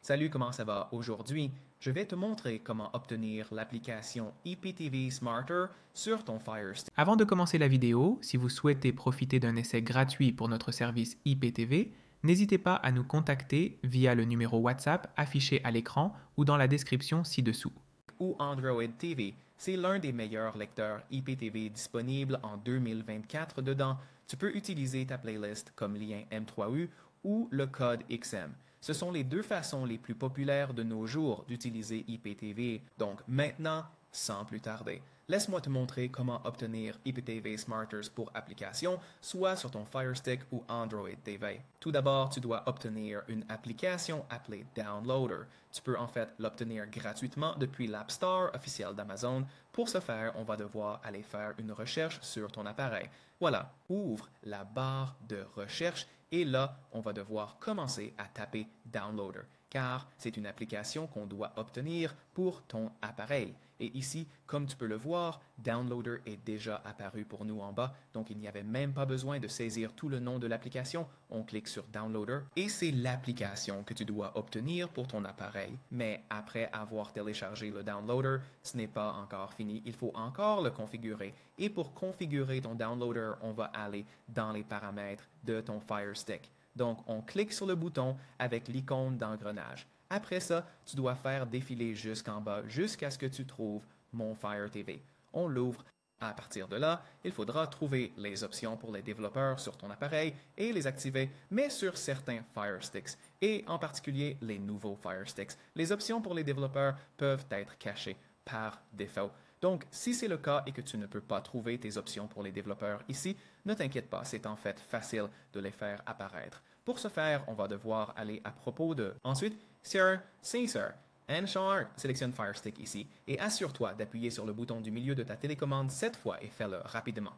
Salut, comment ça va? Aujourd'hui, je vais te montrer comment obtenir l'application IPTV Smarter sur ton Fire Stick. Avant de commencer la vidéo, si vous souhaitez profiter d'un essai gratuit pour notre service IPTV, n'hésitez pas à nous contacter via le numéro WhatsApp affiché à l'écran ou dans la description ci-dessous. Ou Android TV, c'est l'un des meilleurs lecteurs IPTV disponibles en 2024 dedans. Tu peux utiliser ta playlist comme lien M3U ou le code XM. Ce sont les deux façons les plus populaires de nos jours d'utiliser IPTV. Donc maintenant, sans plus tarder, laisse-moi te montrer comment obtenir IPTV Smarters pour application, soit sur ton Fire Stick ou Android TV. Tout d'abord, tu dois obtenir une application appelée Downloader. Tu peux en fait l'obtenir gratuitement depuis l'App Store officiel d'Amazon. Pour ce faire, on va devoir aller faire une recherche sur ton appareil. Voilà, ouvre la barre de recherche et là, on va devoir commencer à taper Downloader, car c'est une application qu'on doit obtenir pour ton appareil. Et ici, comme tu peux le voir, Downloader est déjà apparu pour nous en bas, donc il n'y avait même pas besoin de saisir tout le nom de l'application. On clique sur Downloader et c'est l'application que tu dois obtenir pour ton appareil. Mais après avoir téléchargé le Downloader, ce n'est pas encore fini. Il faut encore le configurer. Et pour configurer ton Downloader, on va aller dans les paramètres de ton Fire Stick. Donc, on clique sur le bouton avec l'icône d'engrenage. Après ça, tu dois faire défiler jusqu'en bas, jusqu'à ce que tu trouves mon Fire TV. On l'ouvre. À partir de là, il faudra trouver les options pour les développeurs sur ton appareil et les activer, mais sur certains Fire Sticks, et en particulier les nouveaux Fire Sticks. Les options pour les développeurs peuvent être cachées par défaut. Donc, si c'est le cas et que tu ne peux pas trouver tes options pour les développeurs ici, ne t'inquiète pas, c'est en fait facile de les faire apparaître. Pour ce faire, on va devoir aller à propos de... Ensuite, Sir, Sir, Enchant, sélectionne Fire Stick ici et assure-toi d'appuyer sur le bouton du milieu de ta télécommande 7 fois et fais-le rapidement.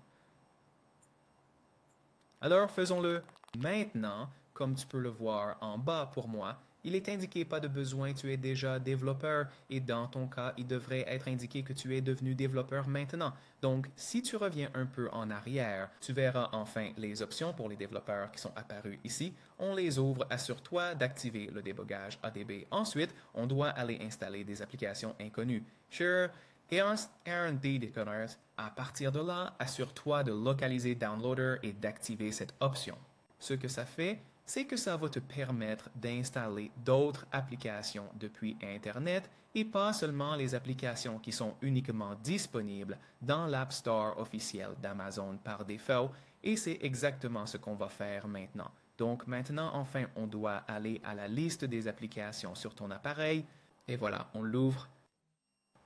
Alors, faisons-le maintenant. Comme tu peux le voir en bas pour moi, il est indiqué pas de besoin, tu es déjà développeur et dans ton cas, il devrait être indiqué que tu es devenu développeur maintenant. Donc, si tu reviens un peu en arrière, tu verras enfin les options pour les développeurs qui sont apparues ici. On les ouvre, assure-toi d'activer le débogage ADB. Ensuite, on doit aller installer des applications inconnues. Sure. Et en R&D Déconneurs, à partir de là, assure-toi de localiser Downloader et d'activer cette option. Ce que ça fait, c'est que ça va te permettre d'installer d'autres applications depuis Internet et pas seulement les applications qui sont uniquement disponibles dans l'App Store officiel d'Amazon par défaut, et c'est exactement ce qu'on va faire maintenant. Donc maintenant, enfin, on doit aller à la liste des applications sur ton appareil, et voilà, on l'ouvre.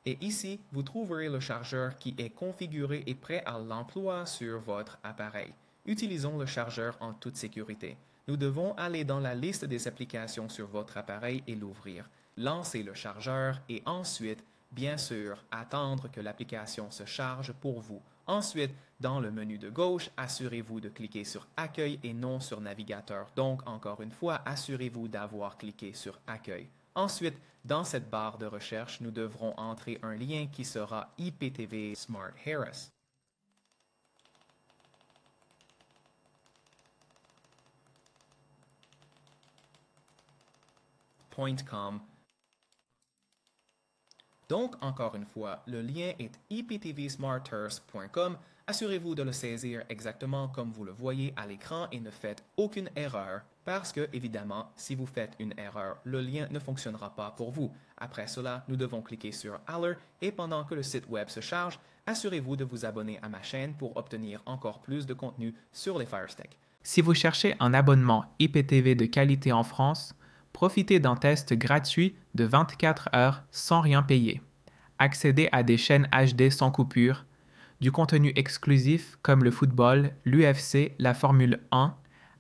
Et ici, vous trouverez le chargeur qui est configuré et prêt à l'emploi sur votre appareil. Utilisons le chargeur en toute sécurité. Nous devons aller dans la liste des applications sur votre appareil et l'ouvrir. Lancez le chargeur et ensuite, bien sûr, attendre que l'application se charge pour vous. Ensuite, dans le menu de gauche, assurez-vous de cliquer sur Accueil et non sur Navigateur. Donc, encore une fois, assurez-vous d'avoir cliqué sur Accueil. Ensuite, dans cette barre de recherche, nous devrons entrer un lien qui sera IPTV Smart Harris. .com. Donc, encore une fois, le lien est iptvsmarters.com. Assurez-vous de le saisir exactement comme vous le voyez à l'écran et ne faites aucune erreur parce que, évidemment, si vous faites une erreur, le lien ne fonctionnera pas pour vous. Après cela, nous devons cliquer sur Alert et pendant que le site web se charge, assurez-vous de vous abonner à ma chaîne pour obtenir encore plus de contenu sur les Fire Stick. Si vous cherchez un abonnement IPTV de qualité en France, profitez d'un test gratuit de 24 heures sans rien payer. Accédez à des chaînes HD sans coupure, du contenu exclusif comme le football, l'UFC, la Formule 1,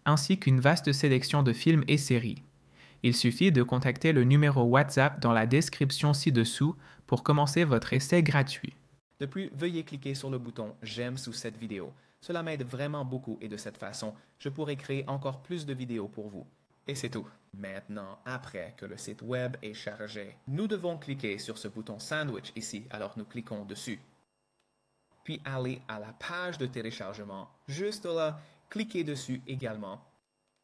ainsi qu'une vaste sélection de films et séries. Il suffit de contacter le numéro WhatsApp dans la description ci-dessous pour commencer votre essai gratuit. De plus, veuillez cliquer sur le bouton « J'aime » sous cette vidéo. Cela m'aide vraiment beaucoup et de cette façon, je pourrai créer encore plus de vidéos pour vous. Et c'est tout. Maintenant, après que le site web est chargé, nous devons cliquer sur ce bouton sandwich ici, alors nous cliquons dessus. Puis aller à la page de téléchargement, juste là, cliquez dessus également.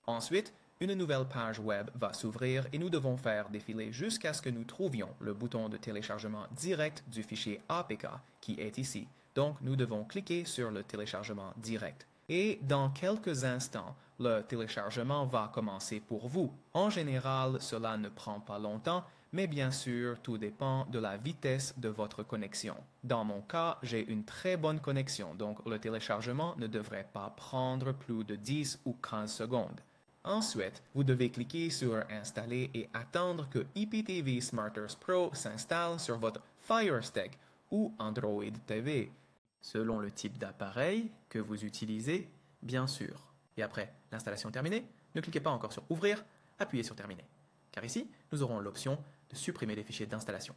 Ensuite, Une nouvelle page web va s'ouvrir et nous devons faire défiler jusqu'à ce que nous trouvions le bouton de téléchargement direct du fichier APK qui est ici. Donc, nous devons cliquer sur le téléchargement direct. Et dans quelques instants, le téléchargement va commencer pour vous. En général, cela ne prend pas longtemps, mais bien sûr, tout dépend de la vitesse de votre connexion. Dans mon cas, j'ai une très bonne connexion, donc le téléchargement ne devrait pas prendre plus de 10 ou 15 secondes. Ensuite, vous devez cliquer sur Installer et attendre que IPTV Smarters Pro s'installe sur votre Fire Stick ou Android TV, selon le type d'appareil que vous utilisez, bien sûr. Et après l'installation terminée, ne cliquez pas encore sur Ouvrir, appuyez sur Terminer. Car ici, nous aurons l'option de supprimer les fichiers d'installation,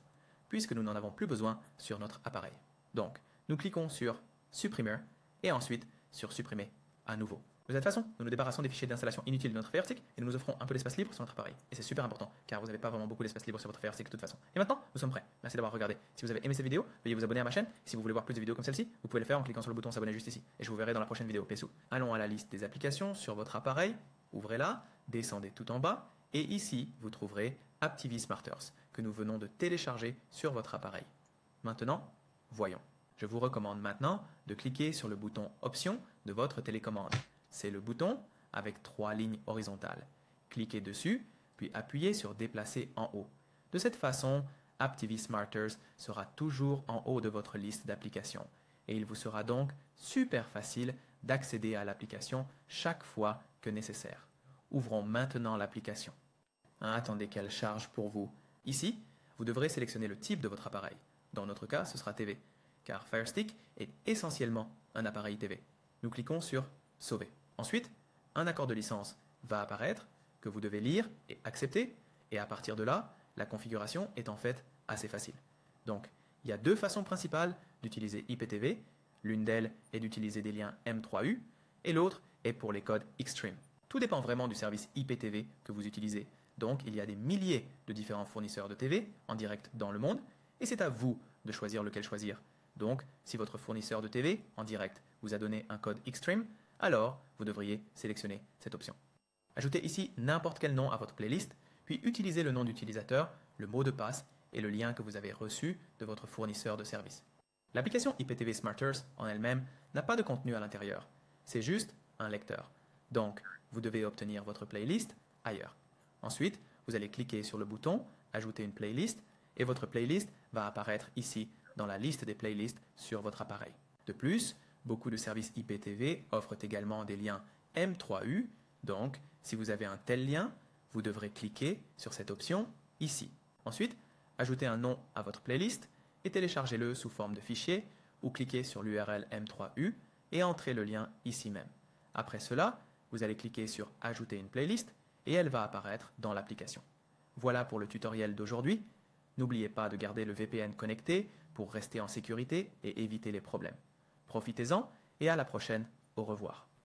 puisque nous n'en avons plus besoin sur notre appareil. Donc, nous cliquons sur Supprimer et ensuite sur Supprimer à nouveau. De cette façon, nous nous débarrassons des fichiers d'installation inutiles de notre Fire Stick et nous nous offrons un peu d'espace libre sur notre appareil. Et c'est super important, car vous n'avez pas vraiment beaucoup d'espace libre sur votre Fire Stick de toute façon. Et maintenant, nous sommes prêts. Merci d'avoir regardé. Si vous avez aimé cette vidéo, veuillez vous abonner à ma chaîne. Si vous voulez voir plus de vidéos comme celle-ci, vous pouvez le faire en cliquant sur le bouton s'abonner juste ici. Et je vous verrai dans la prochaine vidéo. Pessou. Allons à la liste des applications sur votre appareil. Ouvrez-la, descendez tout en bas, et ici, vous trouverez AppTV Smarters, que nous venons de télécharger sur votre appareil. Maintenant, voyons. Je vous recommande maintenant de cliquer sur le bouton Options de votre télécommande. C'est le bouton avec 3 lignes horizontales. Cliquez dessus, puis appuyez sur Déplacer en haut. De cette façon, AppTV Smarters sera toujours en haut de votre liste d'applications. Et il vous sera donc super facile d'accéder à l'application chaque fois que nécessaire. Ouvrons maintenant l'application. Attendez qu'elle charge pour vous. Ici, vous devrez sélectionner le type de votre appareil. Dans notre cas, ce sera TV, car Fire Stick est essentiellement un appareil TV. Nous cliquons sur Sauver. Ensuite, un accord de licence va apparaître que vous devez lire et accepter, et à partir de là, la configuration est en fait assez facile. Donc, il y a deux façons principales d'utiliser IPTV. L'une d'elles est d'utiliser des liens M3U, et l'autre est pour les codes Extreme. Tout dépend vraiment du service IPTV que vous utilisez. Donc, il y a des milliers de différents fournisseurs de TV en direct dans le monde, et c'est à vous de choisir lequel choisir. Donc, si votre fournisseur de TV en direct vous a donné un code Extreme, alors vous devriez sélectionner cette option. Ajoutez ici n'importe quel nom à votre playlist, puis utilisez le nom d'utilisateur, le mot de passe et le lien que vous avez reçu de votre fournisseur de service. L'application IPTV Smarters en elle-même n'a pas de contenu à l'intérieur, c'est juste un lecteur. Donc, vous devez obtenir votre playlist ailleurs. Ensuite, vous allez cliquer sur le bouton « Ajouter une playlist » et votre playlist va apparaître ici dans la liste des playlists sur votre appareil. De plus, beaucoup de services IPTV offrent également des liens M3U, donc si vous avez un tel lien, vous devrez cliquer sur cette option ici. Ensuite, ajoutez un nom à votre playlist et téléchargez-le sous forme de fichier ou cliquez sur l'URL M3U et entrez le lien ici même. Après cela, vous allez cliquer sur « Ajouter une playlist » et elle va apparaître dans l'application. Voilà pour le tutoriel d'aujourd'hui. N'oubliez pas de garder le VPN connecté pour rester en sécurité et éviter les problèmes. Profitez-en et à la prochaine. Au revoir.